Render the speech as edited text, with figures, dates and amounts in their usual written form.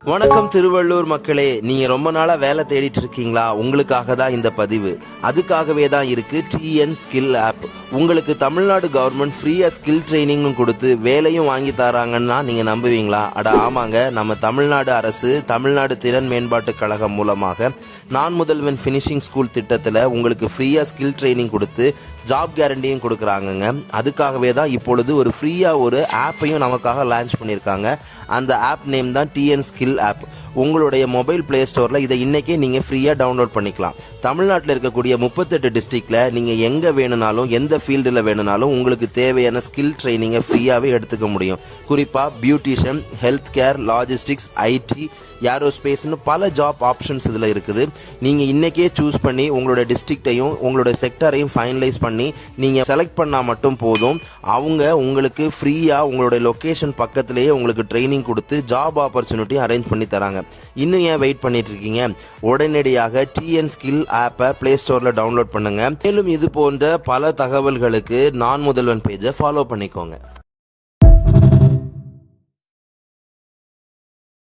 வணக்கம் திருவள்ளூர் மக்களே, நீங்க ரொம்ப நாளா வேலை தேடிட்டு இருக்கீங்களா? உங்களுக்காக தான் இந்த பதிவு. அதுக்காகவே தான் இருக்கு டிஎன் ஸ்கில் ஆப். உங்களுக்கு தமிழ்நாடு கவர்மெண்ட் ஃப்ரீயா ஸ்கில் ட்ரைனிங்கும் கொடுத்து வேலையும் வாங்கி தராங்கன்னா நீங்க நம்புவீங்களா? அட ஆமாங்க, நம்ம தமிழ்நாடு அரசு தமிழ்நாடு திறன் மேம்பாட்டு கழகம் மூலமாக நான் முதல்வன் ஃபினிஷிங் ஸ்கூல் திட்டத்தில் உங்களுக்கு ஃப்ரீயா ஸ்கில் ட்ரைனிங் கொடுத்து ஜாப் கேரண்டியும் கொடுக்குறாங்கங்க. அதுக்காகவே தான் இப்பொழுது ஒரு ஃப்ரீயாக ஒரு ஆப்பையும் நமக்காக லான்ச் பண்ணியிருக்காங்க. அந்த ஆப் நேம் தான் டிஎன் ஸ்கில் ஆப். உங்களுடைய மொபைல் பிளே ஸ்டோரில் இதை இன்றைக்கே நீங்கள் ஃப்ரீயாக டவுன்லோட் பண்ணிக்கலாம். தமிழ்நாட்டில் இருக்கக்கூடிய 38 டிஸ்ட்ரிக்டில் நீங்கள் எங்கே வேணுனாலும் எந்த ஃபீல்டில் வேணுனாலும் உங்களுக்கு தேவையான ஸ்கில் ட்ரைனிங்கை ஃப்ரீயாகவே எடுத்துக்க முடியும். குறிப்பாக beautician, health care, logistics, IT, ஏரோஸ்பேஸ்னு பல ஜாப் ஆப்ஷன்ஸ் இதில் இருக்குது. நீங்கள் இன்றைக்கே சூஸ் பண்ணி உங்களோட டிஸ்ட்ரிக்டையும் உங்களோட செக்டரையும் ஃபைனலைஸ் பண்ணி நீங்கள் செலக்ட் பண்ணால் மட்டும் போதும். அவங்க உங்களுக்கு ஃப்ரீயாக உங்களோட லொக்கேஷன் பக்கத்திலேயே உங்களுக்கு ட்ரைனிங் கொடுத்து ஜாப் ஆப்பர்ச்சுனிட்டியும் அரேஞ்ச் பண்ணி தராங்க. இன்னும் ஏன் வெயிட் பண்ணிட்டு இருக்கீங்க? உடனடியாக டிஎன் ஸ்கில் ஆப்பை பிளே ஸ்டோரில் டவுன்லோட் பண்ணுங்க. மேலும் இது போன்ற பல தகவல்களுக்கு நான் முதல்வன் பேஜை ஃபாலோ பண்ணிக்கோங்க.